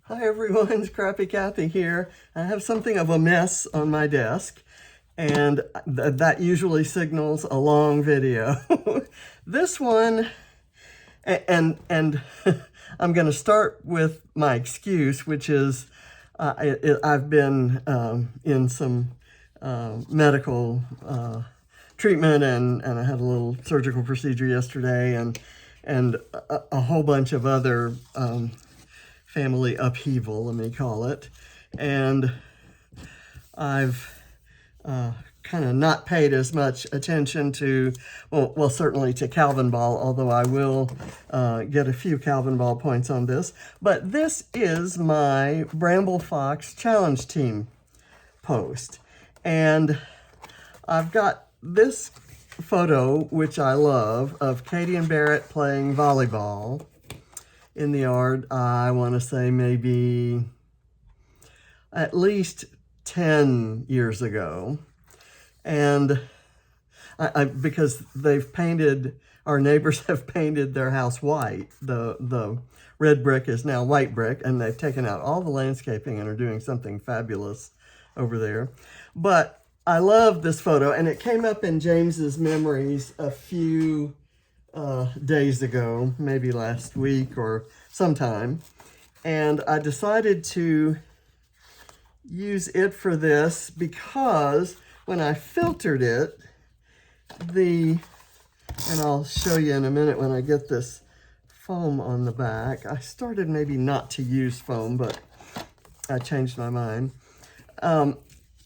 Hi everyone, Scrappy Kathy here. I have something of a mess on my desk, and that usually signals a long video. This one, and I'm going to start with my excuse, which is I've been in some medical treatment, and I had a little surgical procedure yesterday, and a whole bunch of other family upheaval, let me call it. And I've kind of not paid as much attention to, well, certainly to Calvinball, although I will get a few Calvinball points on this. But this is my Bramble Fox Challenge Team post. And I've got this photo, which I love, of Katie and Barrett playing volleyball in the yard. I want to say maybe at least 10 years ago. And because they've painted, our neighbors have painted their house white. The red brick is now white brick, and they've taken out all the landscaping and are doing something fabulous over there. But I love this photo, and it came up in James's memories a few days ago, maybe last week or sometime, and I decided to use it for this because when I filtered it, and I'll show you in a minute when I get this foam on the back. I started maybe not to use foam, but I changed my mind. I'm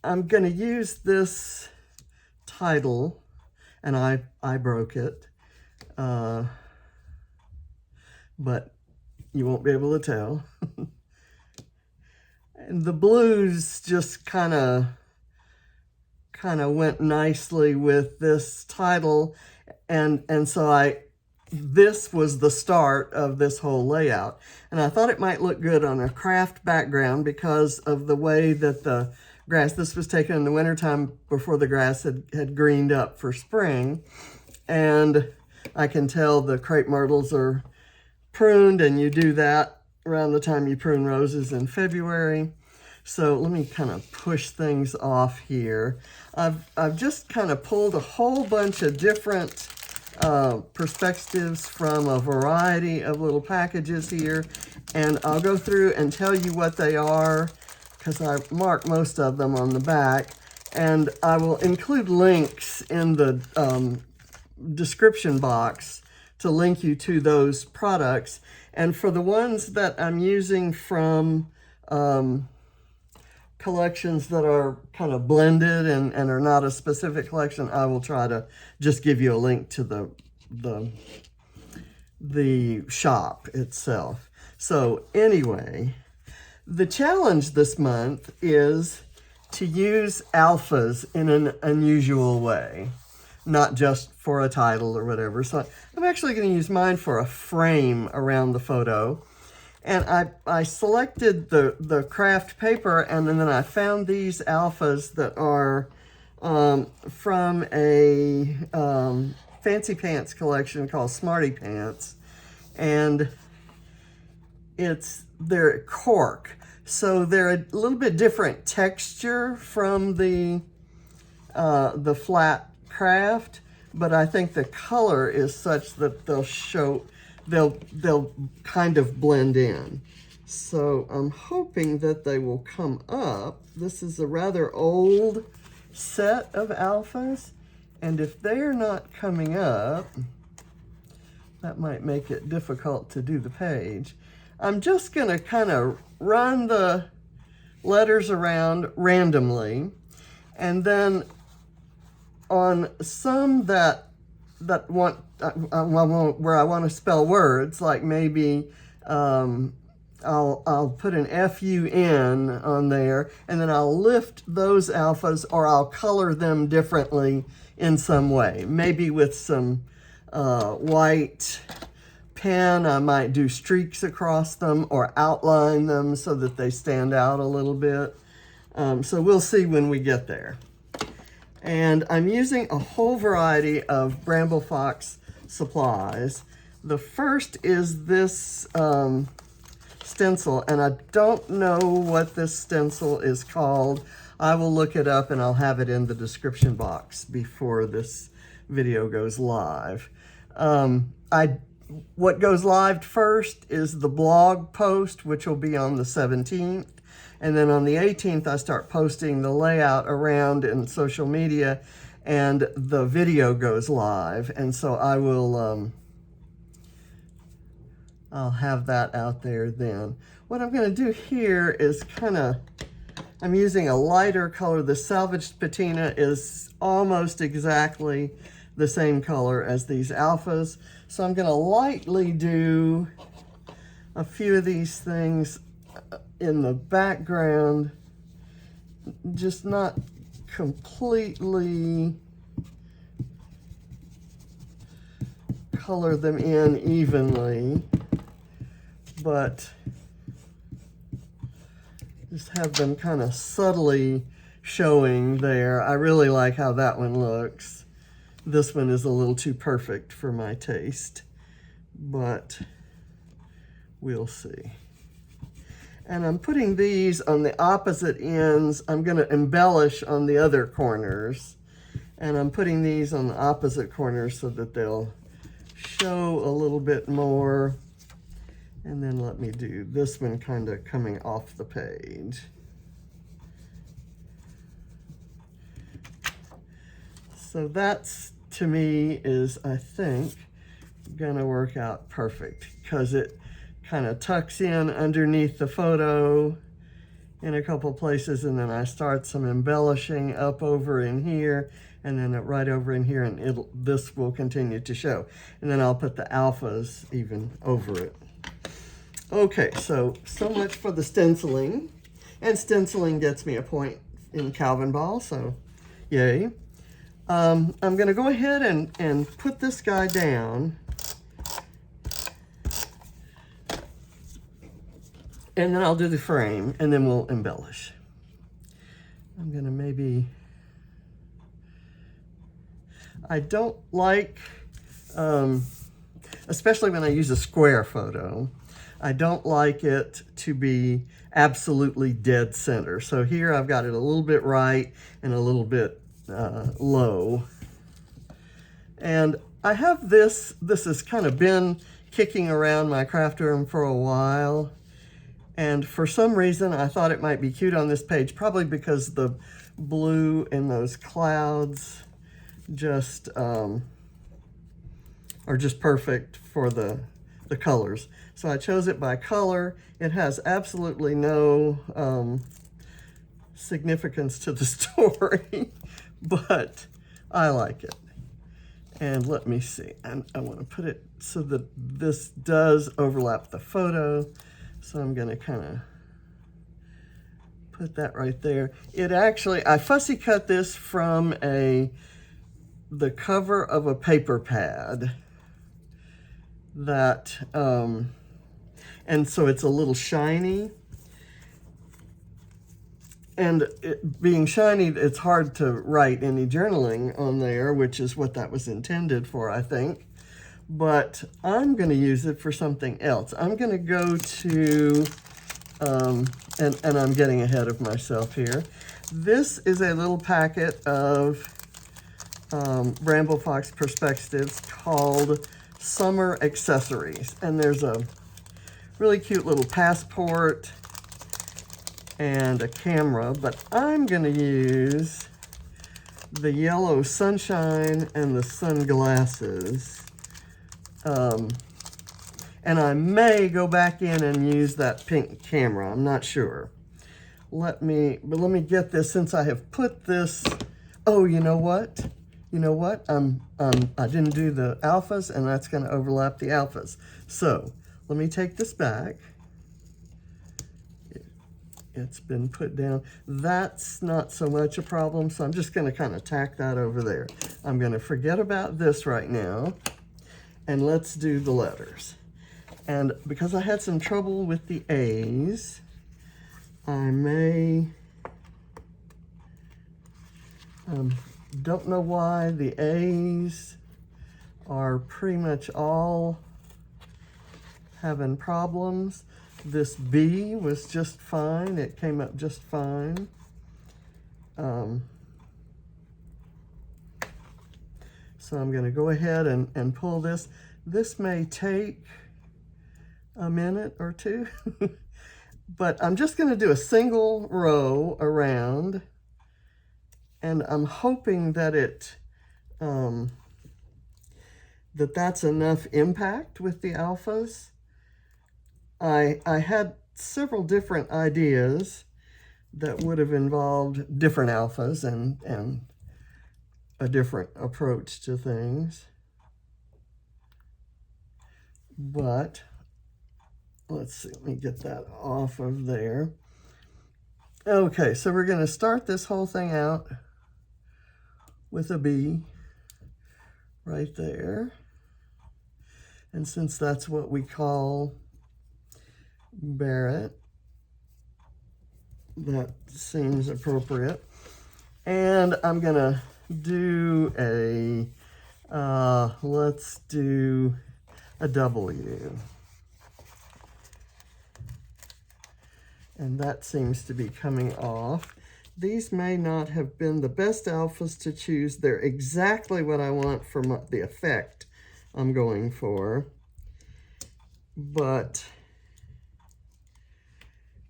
going to use this title, and I broke it. But you won't be able to tell. And the blues just kind of went nicely with this title, and so this was the start of this whole layout. And I thought it might look good on a craft background because of the way that the grass, this was taken in the wintertime before the grass had greened up for spring, and I can tell the crepe myrtles are pruned, and you do that around the time you prune roses in February. So let me kind of push things off here. I've just kind of pulled a whole bunch of different perspectives from a variety of little packages here, and I'll go through and tell you what they are because I marked most of them on the back, and I will include links in the description box to link you to those products. And for the ones that I'm using from collections that are kind of blended and are not a specific collection, I will try to just give you a link to the shop itself. So anyway, the challenge this month is to use alphas in an unusual way, not just for a title or whatever. So I'm actually going to use mine for a frame around the photo. And I selected the craft paper, and then I found these alphas that are from a Fancy Pants collection called Smarty Pants. And they're cork. So they're a little bit different texture from the flat craft, but I think the color is such that they'll kind of blend in. So I'm hoping that they will come up. This is a rather old set of alphas, and if they're not coming up, that might make it difficult to do the page. I'm just gonna kind of run the letters around randomly, and then on some that want where I want to spell words, like maybe I'll put an FUN on there, and then I'll lift those alphas, or I'll color them differently in some way. Maybe with some white pen, I might do streaks across them or outline them so that they stand out a little bit. So we'll see when we get there. And I'm using a whole variety of Bramble Fox supplies. The first is this stencil, and I don't know what this stencil is called. I will look it up and I'll have it in the description box before this video goes live. What goes live first is the blog post, which will be on the 17th. And then on the 18th, I start posting the layout around in social media, and the video goes live. And so I will, I'll have that out there then. What I'm going to do here is I'm using a lighter color. The salvaged patina is almost exactly the same color as these alphas. So I'm going to lightly do a few of these things in the background, just not completely color them in evenly, but just have them kind of subtly showing there. I really like how that one looks. This one is a little too perfect for my taste, but we'll see. And I'm putting these on the opposite ends. I'm going to embellish on the other corners, and I'm putting these on the opposite corners so that they'll show a little bit more. And then let me do this one kind of coming off the page. So that's, to me, is, I think, gonna work out perfect, because it kind of tucks in underneath the photo in a couple places, and then I start some embellishing up over in here, and then right over in here, and this will continue to show. And then I'll put the alphas even over it. Okay, so much for the stenciling. And stenciling gets me a point in Calvinball, so yay. I'm gonna go ahead and put this guy down. And then I'll do the frame, and then we'll embellish. I'm gonna maybe, I don't like, especially when I use a square photo, I don't like it to be absolutely dead center. So here I've got it a little bit right and a little bit low. And I have this has kind of been kicking around my craft room for a while. And for some reason, I thought it might be cute on this page, probably because the blue in those clouds just are just perfect for the colors. So I chose it by color. It has absolutely no significance to the story, but I like it. And let me see, and I want to put it so that this does overlap the photo. So I'm gonna kind of put that right there. It actually, I fussy cut this from the cover of a paper pad that, and so it's a little shiny. And it being shiny, it's hard to write any journaling on there, which is what that was intended for, I think. But I'm going to use it for something else. I'm going to go to, and I'm getting ahead of myself here. This is a little packet of Bramble Fox Perspectives called Summer Accessories. And there's a really cute little passport and a camera, but I'm going to use the yellow sunshine and the sunglasses. And I may go back in and use that pink camera. I'm not sure. Let me get this, since I have put this. Oh, you know what? You know what? I didn't do the alphas, and that's going to overlap the alphas. So let me take this back. It's been put down. That's not so much a problem, so I'm just going to kind of tack that over there. I'm going to forget about this right now, and let's do the letters. And because I had some trouble with the A's, I may, don't know why the A's are pretty much all having problems. This B was just fine. It came up just fine. So I'm going to go ahead and pull this. This may take a minute or two, but I'm just going to do a single row around, and I'm hoping that that's enough impact with the alphas. I had several different ideas that would have involved different alphas and a different approach to things. But let's see, let me get that off of there. Okay, so we're going to start this whole thing out with a B right there. And since that's what we call Barrett, that seems appropriate. And I'm going to do let's do a W. And that seems to be coming off. These may not have been the best alphas to choose. They're exactly what I want for the effect I'm going for. But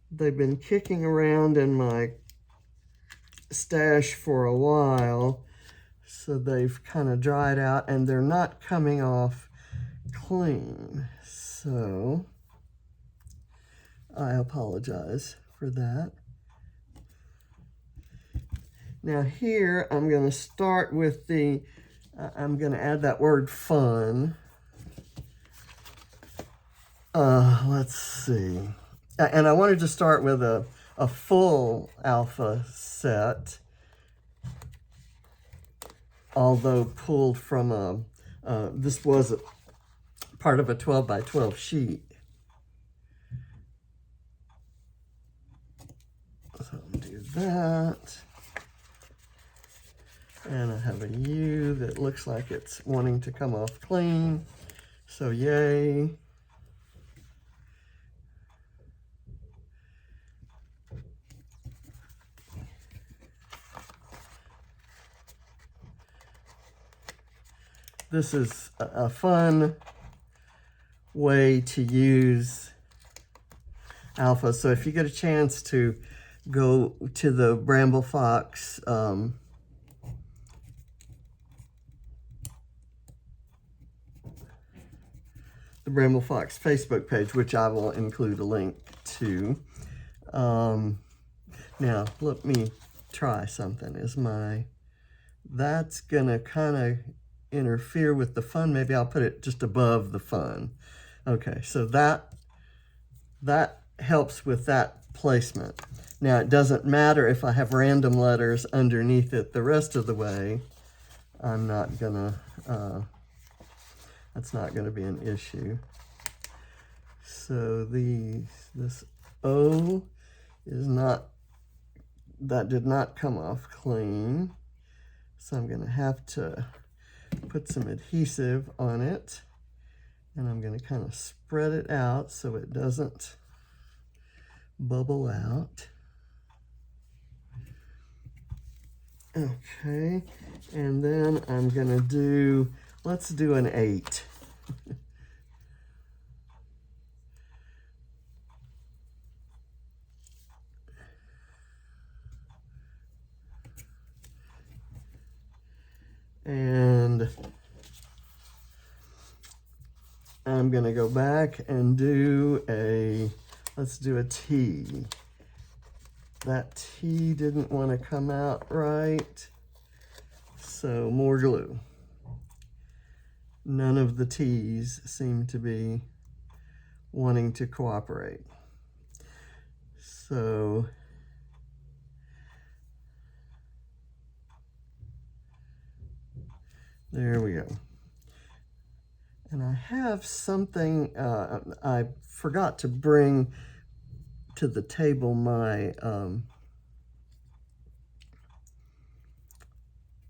they've been kicking around in my stash for a while, so they've kind of dried out and they're not coming off clean. So I apologize for that. Now here I'm going to start with I'm going to add that word fun. Let's see. And I wanted to start with a full alpha set, although pulled from this was part of a 12 by 12 sheet. So I'll do that. And I have a U that looks like it's wanting to come off clean. So yay. This is a fun way to use alpha. So if you get a chance to go to the Bramble Fox the Bramble Fox Facebook page, which I will include a link to. Now let me try something. That's gonna kind of interfere with the fun. Maybe I'll put it just above the fun. Okay, so that helps with that placement. Now it doesn't matter if I have random letters underneath it the rest of the way. I'm not gonna, that's not gonna be an issue. So this O is not, that did not come off clean. So I'm gonna have to put some adhesive on it, and I'm going to kind of spread it out so it doesn't bubble out. Okay, and then I'm going to do, let's do an 8. And I'm going to go back and do let's do a T. That T didn't want to come out right, so more glue. None of the T's seem to be wanting to cooperate. So there we go. And I have something, I forgot to bring to the table my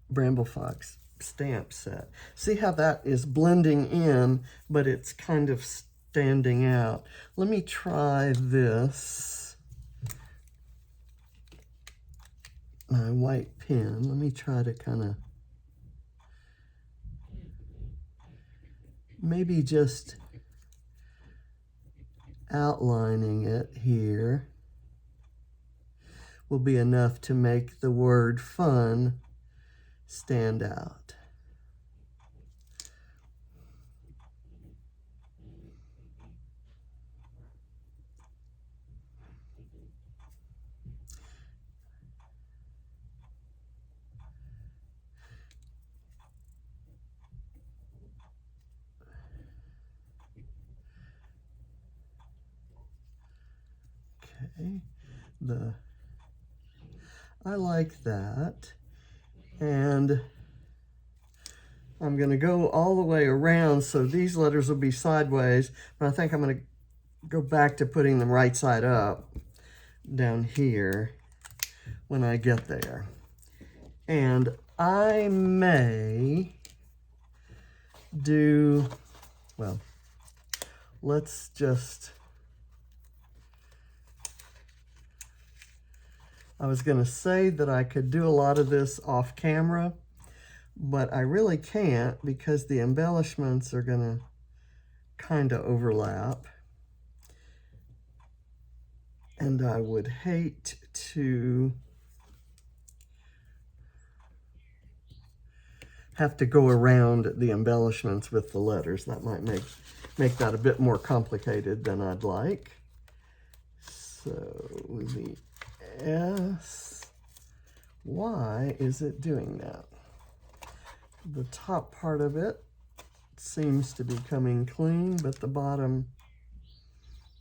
Bramble Fox stamp set. See how that is blending in, but it's kind of standing out. Let me try this. My white pen. Let me try to kind of maybe just outlining it here will be enough to make the word fun stand out. Okay, I like that, and I'm going to go all the way around, so these letters will be sideways, but I think I'm going to go back to putting them right side up down here when I get there. And I may do, well, let's just, I was going to say that I could do a lot of this off camera, but I really can't because the embellishments are going to kind of overlap. And I would hate to have to go around the embellishments with the letters. That might make that a bit more complicated than I'd like. So the S, why is it doing that? The top part of it seems to be coming clean, but the bottom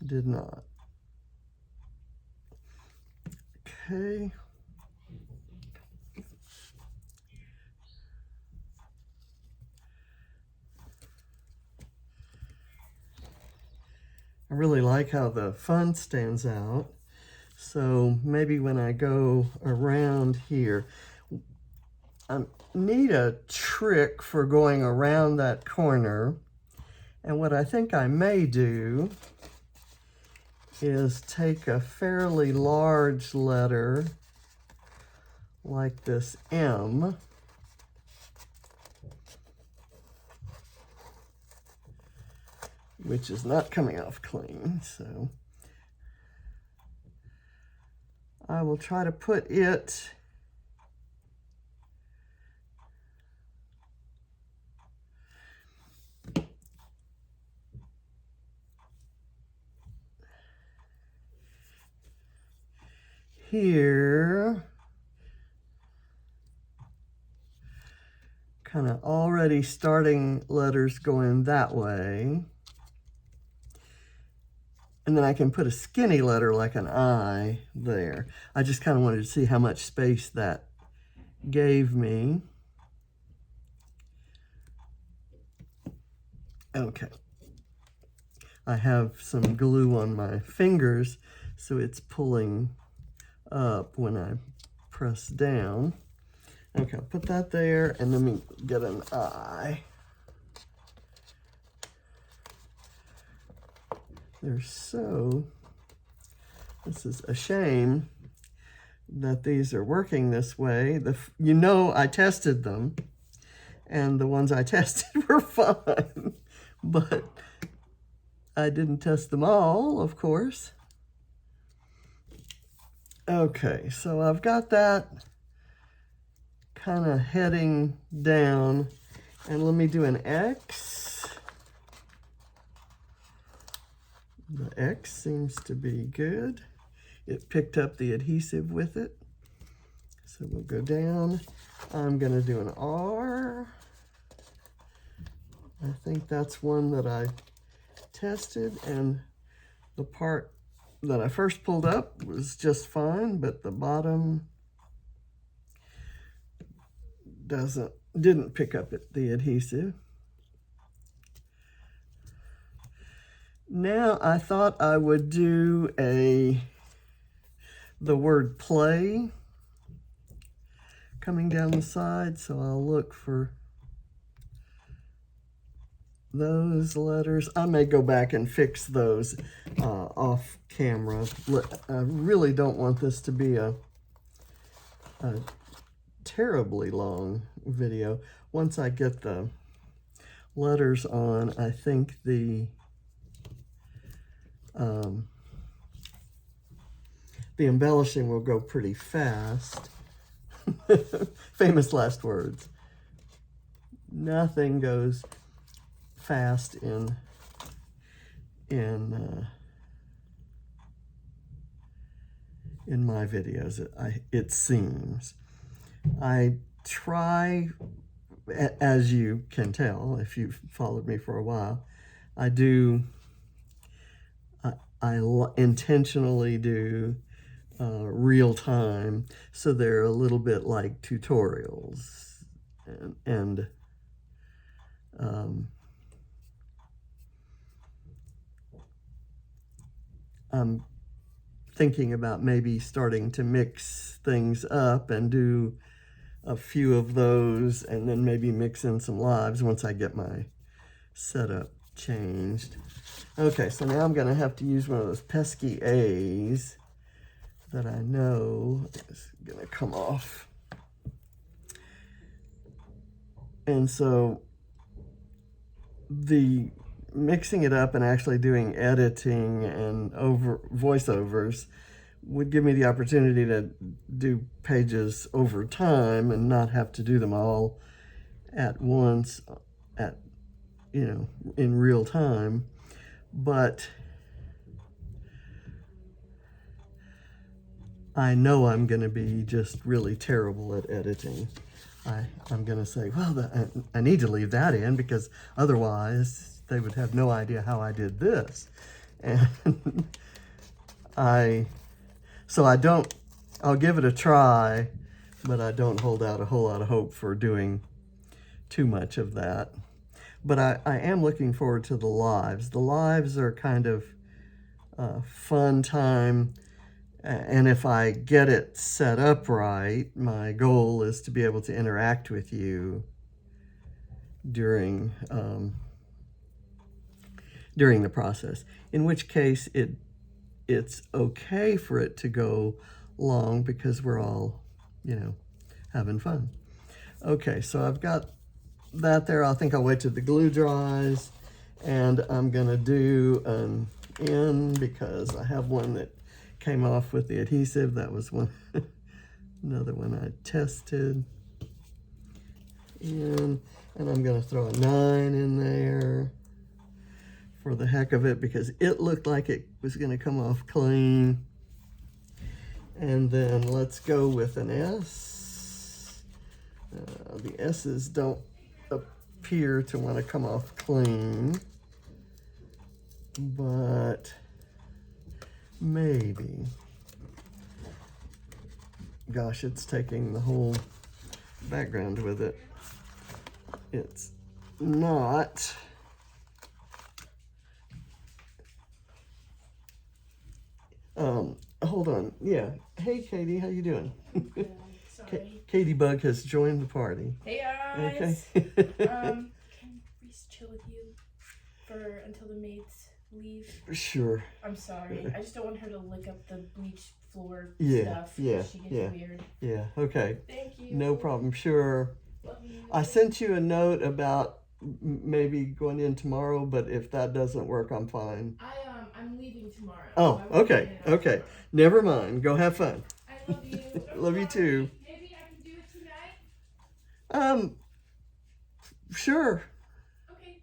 did not. Okay. I really like how the fun stands out. So maybe when I go around here, I need a trick for going around that corner. And what I think I may do is take a fairly large letter like this M, which is not coming off clean, so I will try to put it here, kind of already starting letters going that way. And then I can put a skinny letter like an I there. I just kind of wanted to see how much space that gave me. Okay. I have some glue on my fingers, so it's pulling up when I press down. Okay, I'll put that there, and let me get an I. This is a shame that these are working this way. You know, I tested them, and the ones I tested were fine, but I didn't test them all, of course. Okay, so I've got that kind of heading down, and let me do an X. The X seems to be good. It picked up the adhesive with it. So we'll go down. I'm going to do an R. I think that's one that I tested, and the part that I first pulled up was just fine, but the bottom didn't pick up the adhesive. Now I thought I would do the word play coming down the side, so I'll look for those letters. I may go back and fix those off camera. I really don't want this to be a terribly long video. Once I get the letters on, I think the embellishing will go pretty fast. Famous last words. Nothing goes fast in my videos, it seems. I try, as you can tell if you've followed me for a while, I intentionally do real time, so they're a little bit like tutorials, and I'm thinking about maybe starting to mix things up and do a few of those, and then maybe mix in some lives once I get my setup changed. Okay, so now I'm going to have to use one of those pesky A's that I know is going to come off. And so the mixing it up and actually doing editing and voiceovers would give me the opportunity to do pages over time and not have to do them all at once in real time. But I know I'm going to be just really terrible at editing. I'm going to say, well, I need to leave that in because otherwise they would have no idea how I did this. And I'll give it a try, but I don't hold out a whole lot of hope for doing too much of that. But I am looking forward to the lives. The lives are kind of fun time. And if I get it set up right, my goal is to be able to interact with you during the process. In which case, it's okay for it to go long because we're all, having fun. Okay, so I've got that there. I think I'll wait till the glue dries, and I'm gonna do an end because I have one that came off with the adhesive. That was one, another one I tested. And I'm gonna throw a 9 in there for the heck of it because it looked like it was gonna come off clean. And then let's go with an S. The S's don't appear to want to come off clean, but maybe. Gosh, it's taking the whole background with it. It's not. Hold on. Yeah. Hey, Katie, how you doing? Good. Sorry. Katie Bug has joined the party. Hey guys. Okay. Can Reese chill with you until the maids leave? Sure. I'm sorry. I just don't want her to lick up the bleach floor stuff. Yeah. She gets weird. Yeah. Okay. Thank you. No problem. Sure. Love you. I sent you a note about maybe going in tomorrow, but if that doesn't work, I'm fine. I'm leaving tomorrow. Oh, so okay. Okay. Never mind. Go have fun. I love you. Love you too. Maybe I can do it tonight. Sure. Okay.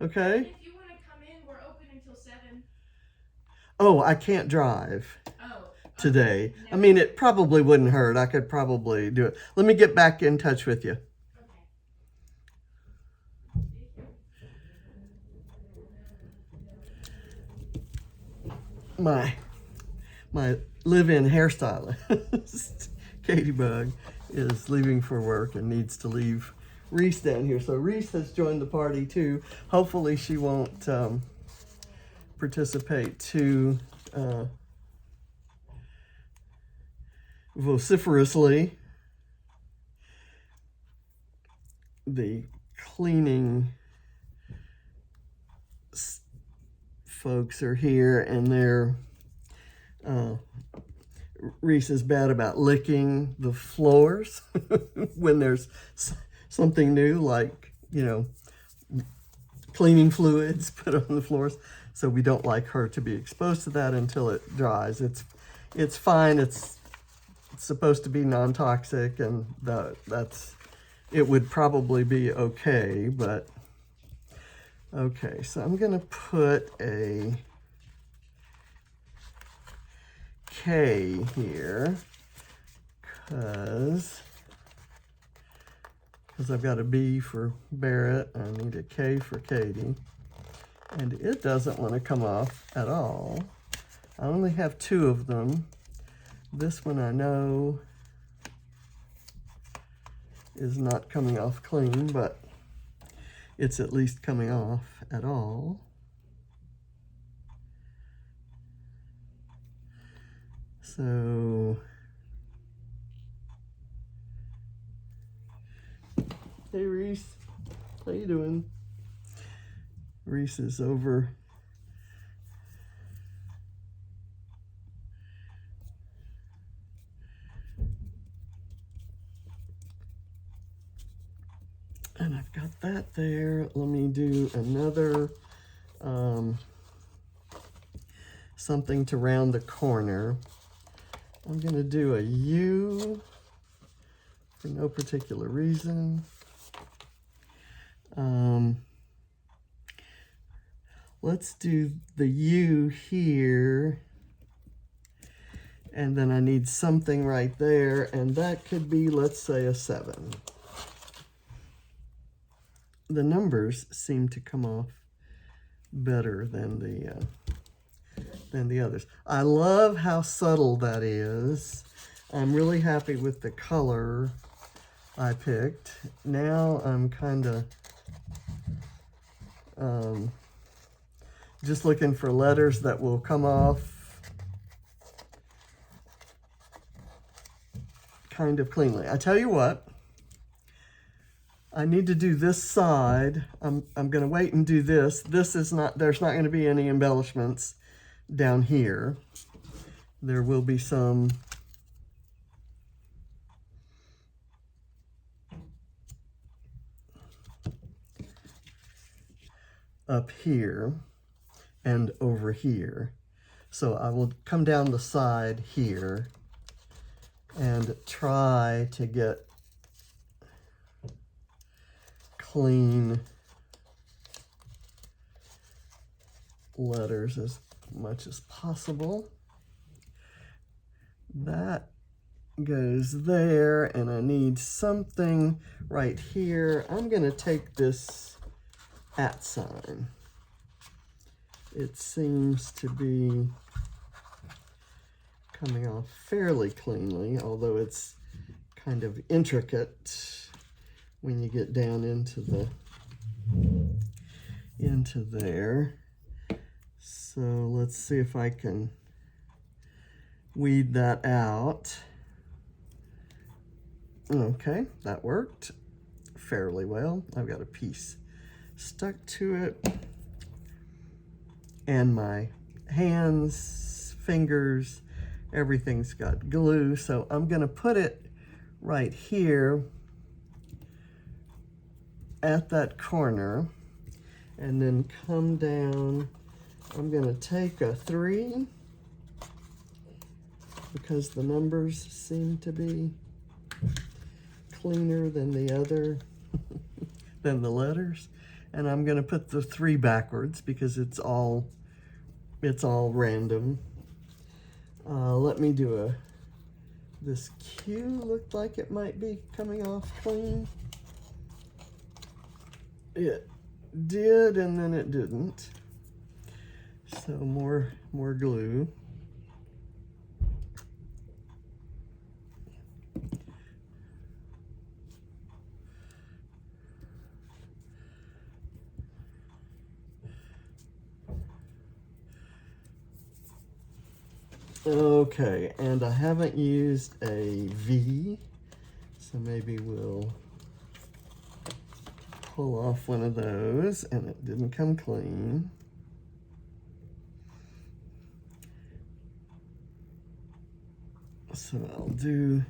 Okay. If you want to come in, we're open until 7. Oh, I can't drive today. No. I mean, it probably wouldn't hurt. I could probably do it. Let me get back in touch with you. My live-in hairstylist, Katie Bug, is leaving for work and needs to leave Reese down here. So Reese has joined the party too. Hopefully she won't participate too vociferously. The cleaning folks are here and they're, Reese is bad about licking the floors when there's something new, like, you know, cleaning fluids put on the floors. So we don't like her to be exposed to that until it dries. It's fine. It's supposed to be non-toxic, and it would probably be okay, but okay. So I'm gonna put a K here because I've got a B for Barrett. I need a K for Katie. And it doesn't want to come off at all. I only have 2 of them. This one I know is not coming off clean, but it's at least coming off at all. So, hey Reese, how you doing? Reese is over. And I've got that there. Let me do another something to round the corner. I'm gonna do a U for no particular reason. Let's do the U here, and then I need something right there, and that could be, let's say, a 7. The numbers seem to come off better than the others. I love how subtle that is. I'm really happy with the color I picked. Now I'm kind of just looking for letters that will come off kind of cleanly. I tell you what, I need to do this side. I'm going to wait and do this. There's not going to be any embellishments down here. There will be some up here and over here. So I will come down the side here and try to get clean letters as much as possible. That goes there, and I need something right here. I'm going to take this @ sign. It seems to be coming off fairly cleanly, although it's kind of intricate when you get down into there. So let's see if I can weed that out. Okay, that worked fairly well. I've got a piece stuck to it, and my hands, fingers, everything's got glue. So I'm going to put it right here at that corner and then come down. I'm going to take a 3 because the numbers seem to be cleaner than the other than the letters, and I'm going to put the 3 backwards because it's all random. Let me do this Q looked like it might be coming off clean. It did, and then it didn't. So more glue. Okay, and I haven't used a V, so maybe we'll pull off one of those, and it didn't come clean. So I'll do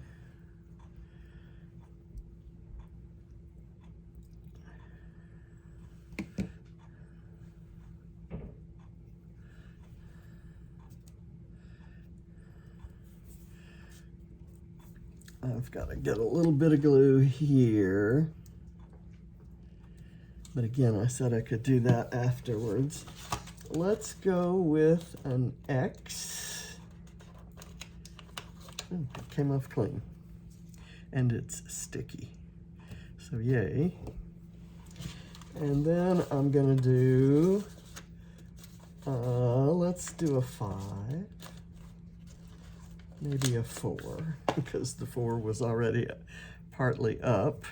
I've got to get a little bit of glue here. But again, I said I could do that afterwards. Let's go with an X. Oh, it came off clean. And it's sticky. So yay. And then I'm gonna do, let's do a 5. Maybe a 4, because the 4 was already partly up.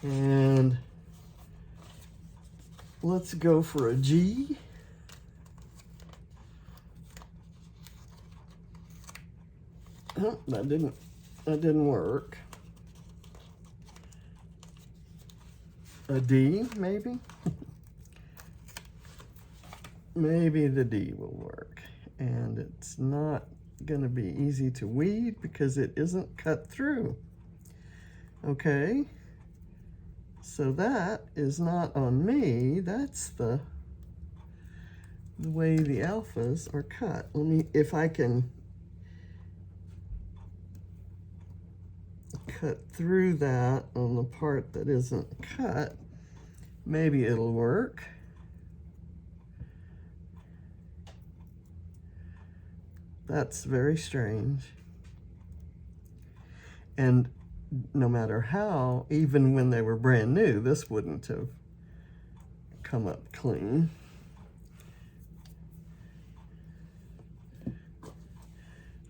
And let's go for a G. Oh, that didn't work. A D, maybe? Maybe the D will work. And it's not gonna be easy to weed because it isn't cut through. Okay, so that is not on me. That's the way the alphas are cut. Let me, if I can cut through that on the part that isn't cut, maybe it'll work. That's very strange. And no matter how, even when they were brand new, this wouldn't have come up clean.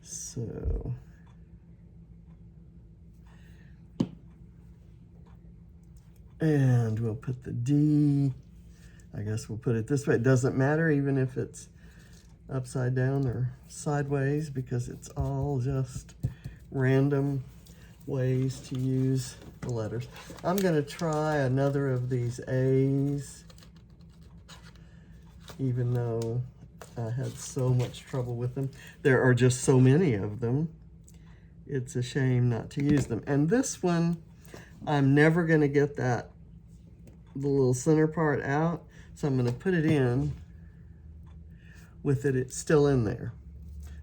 So and we'll put the D, I guess we'll put it this way. It doesn't matter even if it's upside down or sideways because it's all just random ways to use the letters. I'm gonna try another of these A's, even though I had so much trouble with them. There are just so many of them. It's a shame not to use them. And this one, I'm never gonna get the little center part out, so I'm gonna put it in with it's still in there.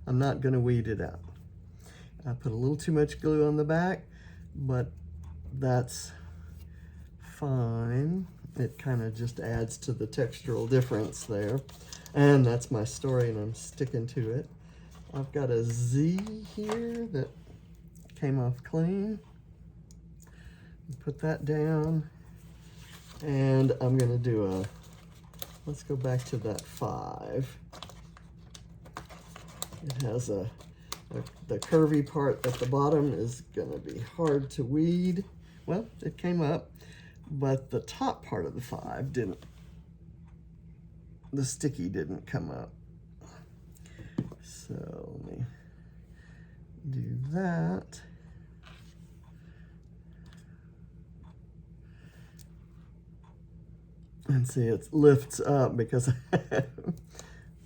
I'm not gonna weed it out. I put a little too much glue on the back, but that's fine. It kind of just adds to the textural difference there. And that's my story and I'm sticking to it. I've got a Z here that came off clean. Put that down. And I'm gonna do let's go back to that 5. It has the curvy part at the bottom is gonna be hard to weed. Well, it came up, but the top part of the 5 didn't. The sticky didn't come up. So let me do that. And see, it lifts up because I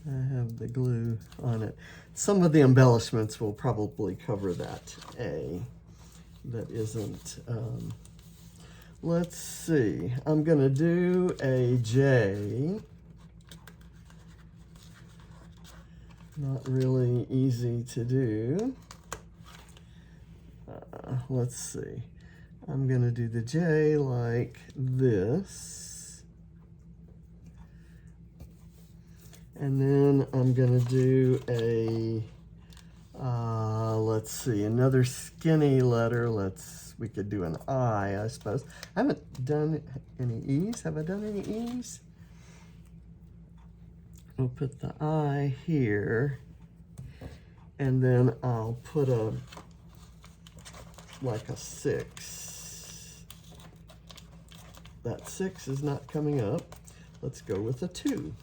have the glue on it. Some of the embellishments will probably cover that A. That isn't, let's see. I'm gonna do a J. Not really easy to do. Let's see. I'm gonna do the J like this. And then I'm gonna do a, let's see, another skinny letter. We could do an I suppose. I haven't done any E's. Have I done any E's? We'll put the I here. And then I'll put like a 6. That 6 is not coming up. Let's go with a 2.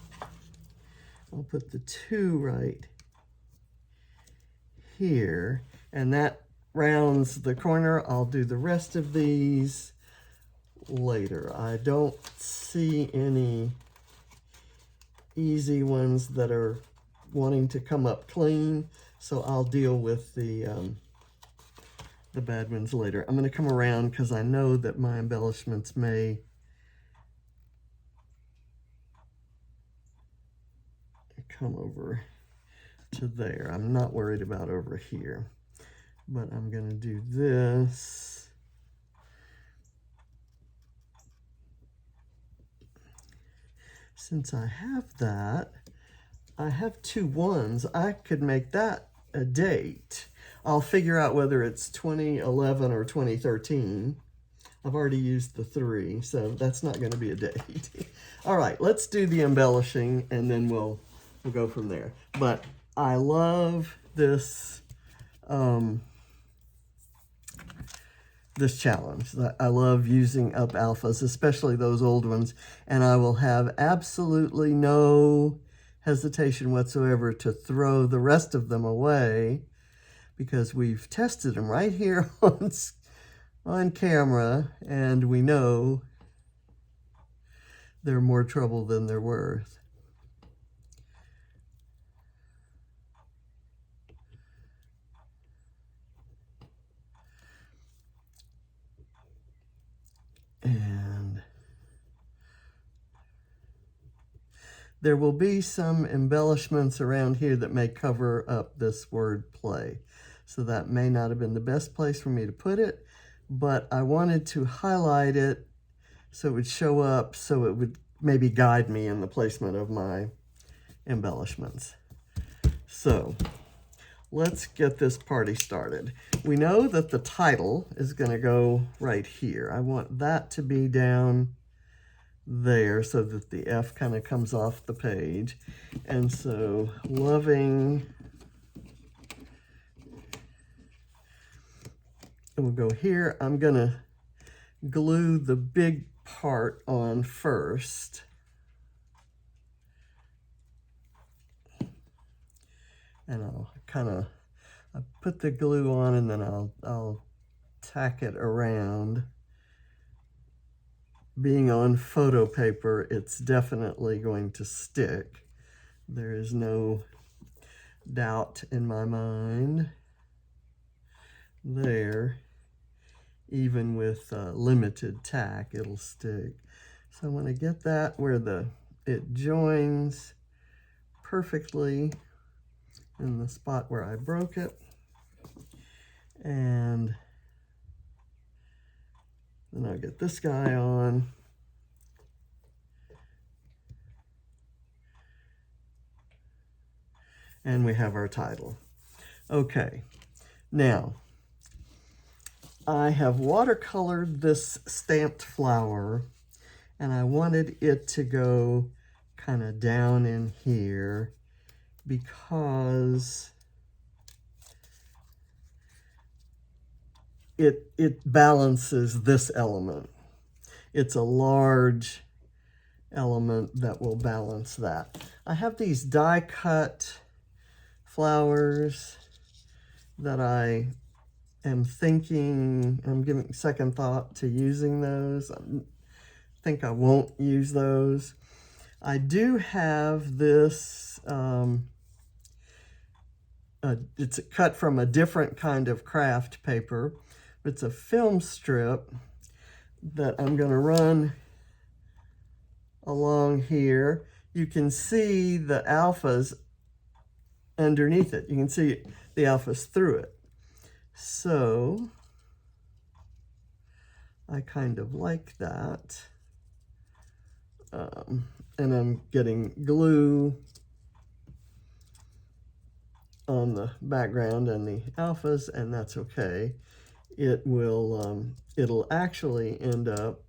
I'll put the 2 right here, and that rounds the corner. I'll do the rest of these later. I don't see any easy ones that are wanting to come up clean, so I'll deal with the bad ones later. I'm going to come around because I know that my embellishments may come over to there. I'm not worried about over here, but I'm going to do this. Since I have that, I have 2 1s. I could make that a date. I'll figure out whether it's 2011 or 2013. I've already used the 3, so that's not going to be a date. All right, let's do the embellishing, and then we'll go from there. But I love this this challenge. I love using up alphas, especially those old ones, and I will have absolutely no hesitation whatsoever to throw the rest of them away, because we've tested them right here on camera, and we know they're more trouble than they're worth. And there will be some embellishments around here that may cover up this word play. So that may not have been the best place for me to put it, but I wanted to highlight it so it would show up, so it would maybe guide me in the placement of my embellishments. So let's get this party started. We know that the title is going to go right here. I want that to be down there so that the F kind of comes off the page. And so, loving, and we'll go here. I'm going to glue the big part on first. And I'll kind of put the glue on, and then I'll tack it around. Being on photo paper, it's definitely going to stick. There is no doubt in my mind there. Even with limited tack, it'll stick. So I want to get that where it joins perfectly in the spot where I broke it. And then I'll get this guy on. And we have our title. Okay, now I have watercolored this stamped flower, and I wanted it to go kind of down in here because it balances this element. It's a large element that will balance that. I have these die cut flowers that I am thinking, I'm giving second thought to using those. I think I won't use those. I do have this, it's cut from a different kind of craft paper. It's a film strip that I'm going to run along here. You can see the alphas underneath it. You can see the alphas through it. So I kind of like that. And I'm getting glue on the background and the alphas, and that's okay. It will, it'll actually end up,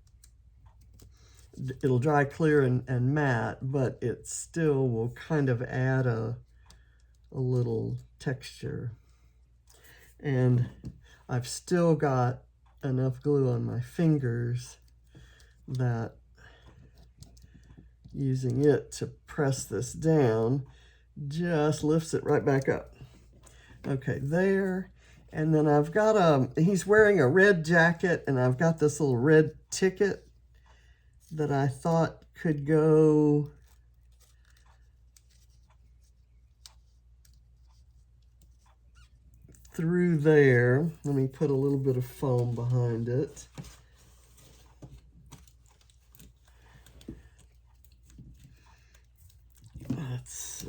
it'll dry clear and matte, but it still will kind of add a little texture. And I've still got enough glue on my fingers that using it to press this down just lifts it right back up. Okay, there. And then I've got he's wearing a red jacket, and I've got this little red ticket that I thought could go through there. Let me put a little bit of foam behind it. Let's see.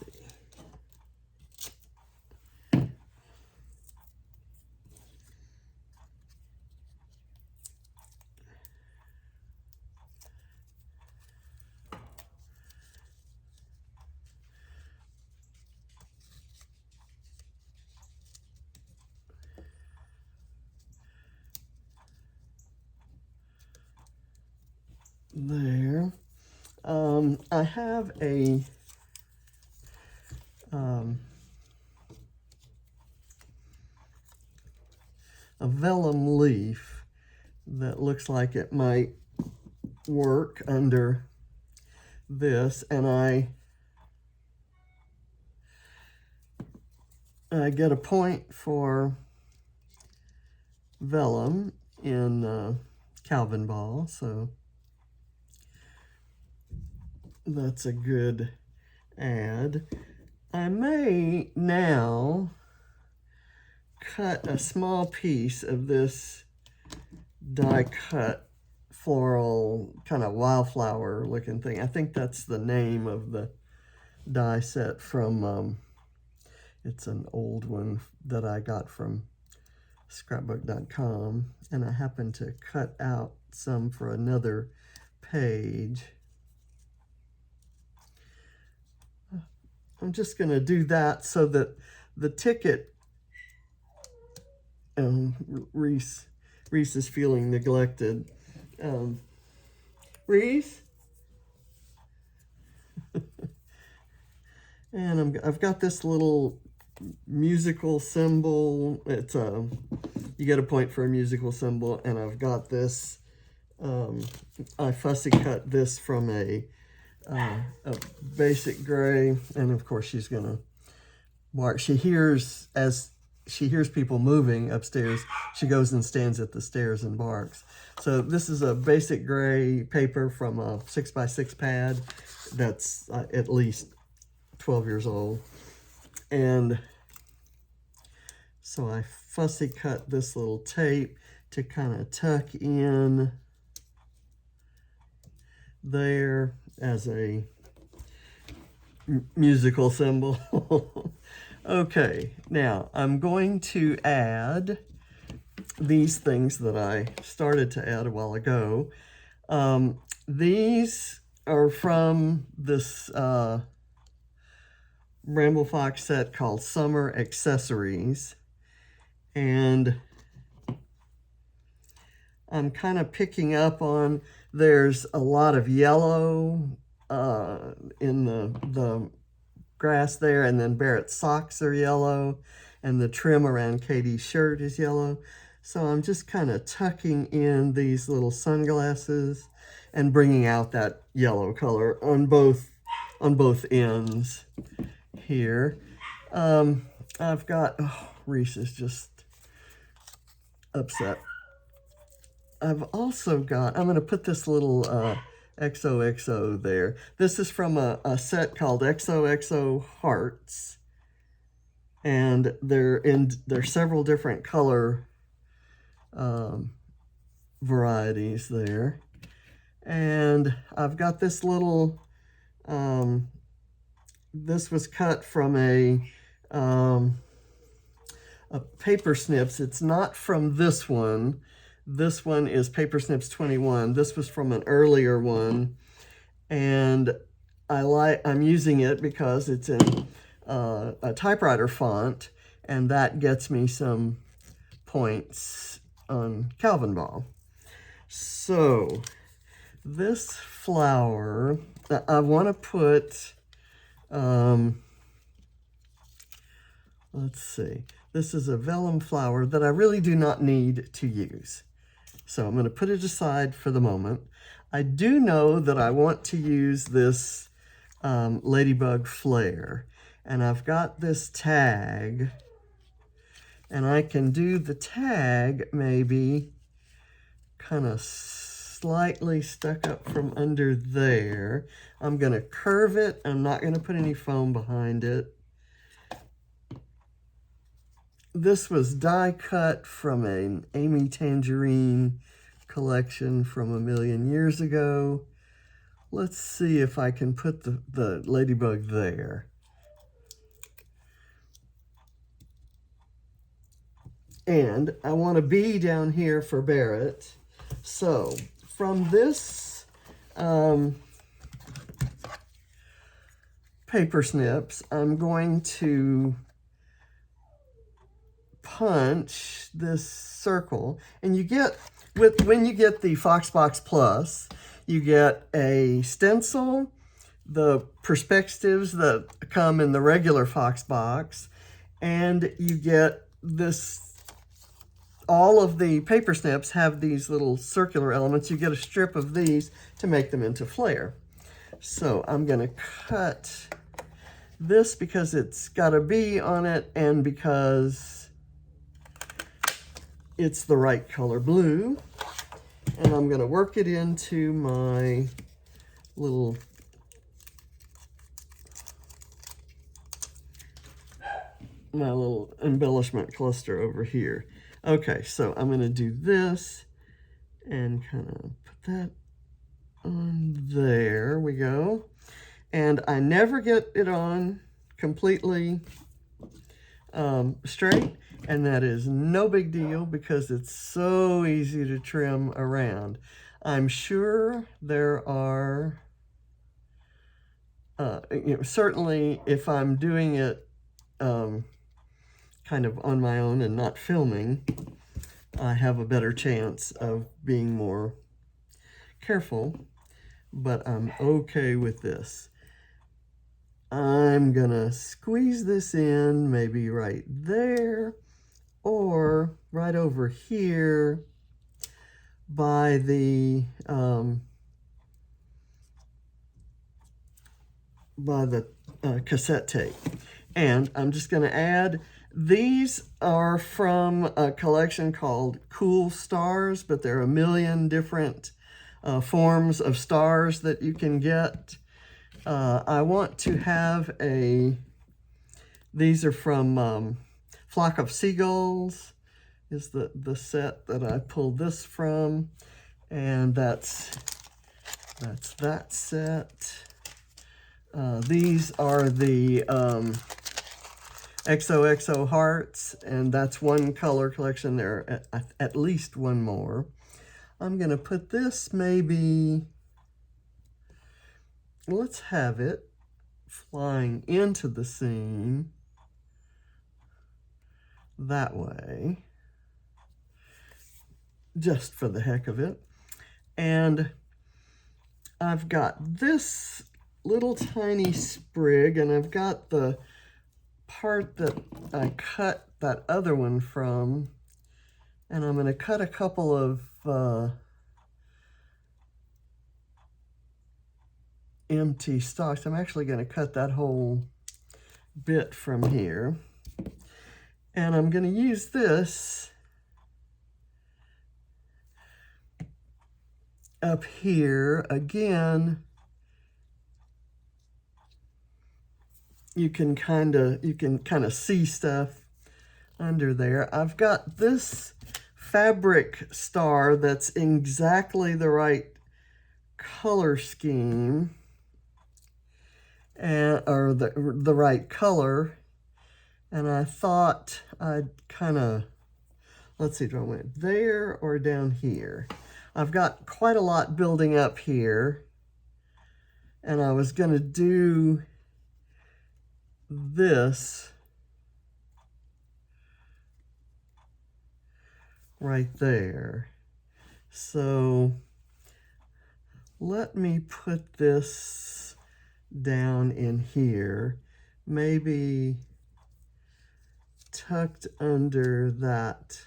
There. I have a vellum leaf that looks like it might work under this, and I get a point for vellum in Calvinball, so that's a good add. I may now cut a small piece of this die cut floral kind of wildflower looking thing. I think that's the name of the die set from, it's an old one that I got from scrapbook.com, and I happened to cut out some for another page. I'm just going to do that so that the ticket, Reese is feeling neglected. Reese? And I've got this little musical symbol. It's you get a point for a musical symbol, and I've got this. I fussy cut this from a basic gray, and of course she's gonna bark. As she hears people moving upstairs, she goes and stands at the stairs and barks. So this is a basic gray paper from a 6x6 pad that's at least 12 years old. And so I fussy cut this little tape to kind of tuck in there as a musical symbol. Okay, now I'm going to add these things that I started to add a while ago. These are from this Bramble Fox set called Summer Accessories, and I'm kind of picking up on, there's a lot of yellow in the grass there, and then Barrett's socks are yellow, and the trim around Katie's shirt is yellow. So I'm just kind of tucking in these little sunglasses and bringing out that yellow color on both ends here. I've got, Reese is just upset. I've also got, I'm going to put this little XOXO there. This is from a set called XOXO Hearts, and there's several different color varieties there. And I've got this little, this was cut from a paper snips. It's not from this one. This one is Paper Snips 21. This was from an earlier one, and I'm using it because it's in a typewriter font, and that gets me some points on Calvinball. So this flower, I want to put, let's see, this is a vellum flower that I really do not need to use. So I'm going to put it aside for the moment. I do know that I want to use this ladybug flare, and I've got this tag And I can do the tag maybe kind of slightly stuck up from under there. I'm going to curve it. I'm not going to put any foam behind it. This was die cut from an Amy Tangerine collection from a million years ago. Let's see if I can put the ladybug there. And I want a bee down here for Barrett. So from this paper snips, I'm going to punch this circle. And you get, when you get the Foxbox Plus, you get a stencil, the perspectives that come in the regular Foxbox, and you get this. All of the paper snips have these little circular elements. You get a strip of these to make them into flare. So I'm going to cut this because it's got a bee on it and because it's the right color blue. And I'm going to work it into my little embellishment cluster over here. Okay, so I'm going to do this and kind of put that on there. We go. And I never get it on completely straight, and that is no big deal because it's so easy to trim around. I'm sure there are, certainly if I'm doing it kind of on my own and not filming, I have a better chance of being more careful, but I'm okay with this. I'm gonna squeeze this in maybe right there or right over here by the cassette tape. And I'm just gonna add, these are from a collection called Cool Stars, but there are a million different forms of stars that you can get. I want to have these are from Flock of Seagulls, is the set that I pulled this from. And that's that set. These are the XOXO hearts, and that's one color collection. There are at least one more. I'm going to put this maybe, let's have it flying into the scene that way, just for the heck of it. And I've got this little tiny sprig, and I've got the part that I cut that other one from, and I'm going to cut a couple of empty stalks. I'm actually going to cut that whole bit from here, and I'm going to use this up here again. You can kind of see stuff under there. I've got this fabric star that's exactly the right color scheme, or the right color. And I thought I'd kind of, let's see, do I want there or down here? I've got quite a lot building up here, and I was going to do this right there. So let me put this down in here, maybe tucked under that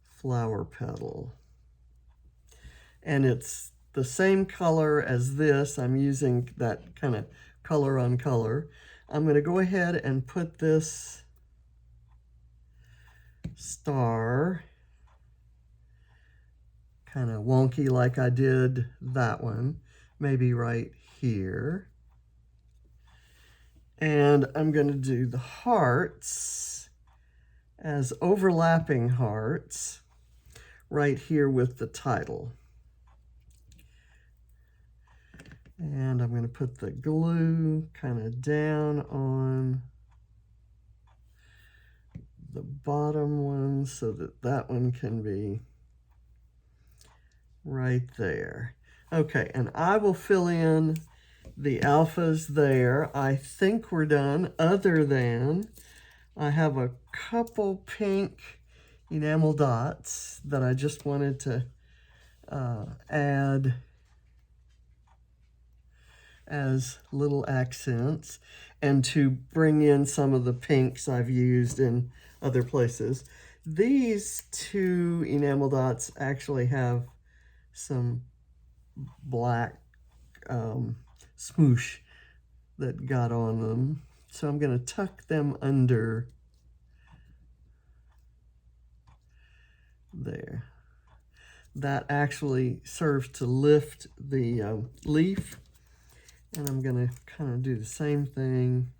flower petal. And it's the same color as this. I'm using that kind of color on color. I'm going to go ahead and put this star, kind of wonky like I did that one, maybe right here. And I'm going to do the hearts as overlapping hearts right here with the title. And I'm going to put the glue kind of down on the bottom one so that that one can be right there. Okay, and I will fill in the alphas there. I think we're done, other than I have a couple pink enamel dots that I just wanted to add as little accents and to bring in some of the pinks I've used in other places. These two enamel dots actually have some black smoosh that got on them. So I'm going to tuck them under there. That actually serves to lift the leaf. And I'm going to kind of do the same thing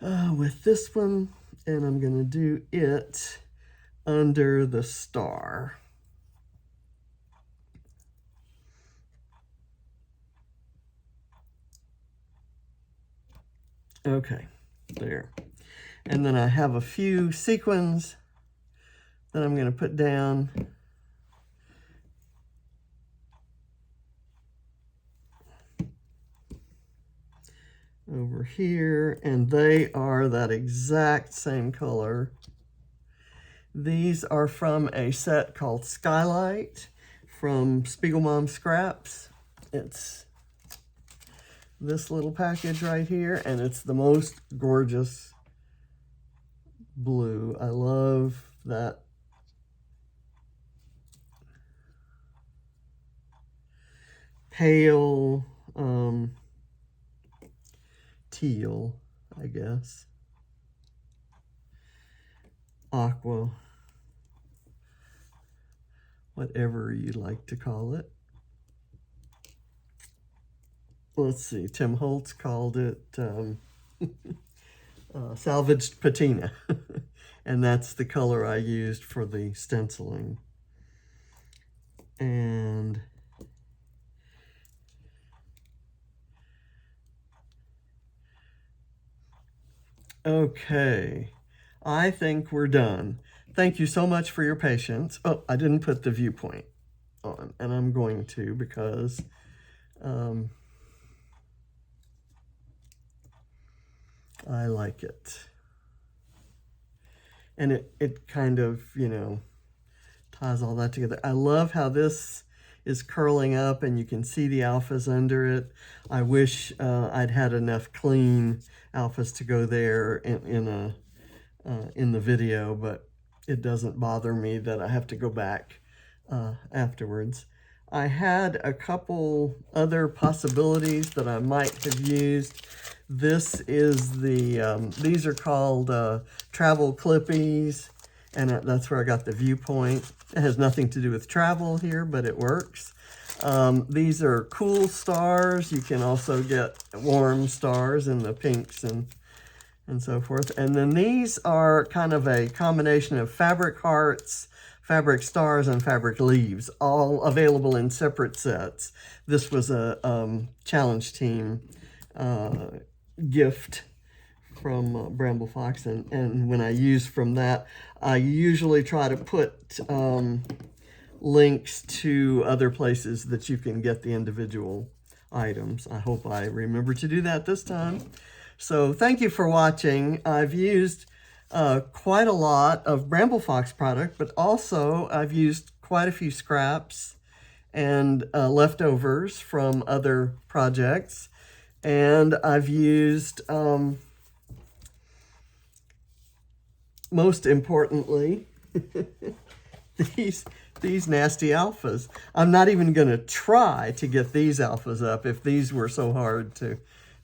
with this one. And I'm going to do it under the star. Okay, there. And then I have a few sequins that I'm going to put down. Over here, and they are that exact same color. These are from a set called Skylight from Spiegelmom Scraps. It's this little package right here, and it's the most gorgeous blue. I love that pale teal, I guess, aqua, whatever you like to call it. Let's see, Tim Holtz called it salvaged patina, and that's the color I used for the stenciling. And okay, I think we're done. Thank you so much for your patience. Oh, I didn't put the viewpoint on, and I'm going to because I like it. And it kind of, you know, ties all that together. I love how this is curling up and you can see the alphas under it. I wish I'd had enough clean alphas to go there in the video, but it doesn't bother me that I have to go back afterwards. I had a couple other possibilities that I might have used. This is the, these are called travel clippies, and that's where I got the viewpoint. It has nothing to do with travel here, but it works. These are cool stars. You can also get warm stars in the pinks and so forth. And then these are kind of a combination of fabric hearts, fabric stars, and fabric leaves, all available in separate sets. This was a challenge team gift from Bramble Fox, and when I use from that, I usually try to put links to other places that you can get the individual items. I hope I remember to do that this time. So thank you for watching. I've used quite a lot of Bramble Fox product, but also I've used quite a few scraps and leftovers from other projects. And I've used, most importantly, these nasty alphas. I'm not even going to try to get these alphas up if these were so hard to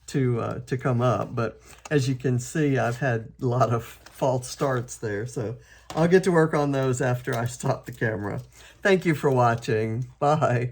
to come up. But as you can see, I've had a lot of false starts there. So I'll get to work on those after I stop the camera. Thank you for watching. Bye.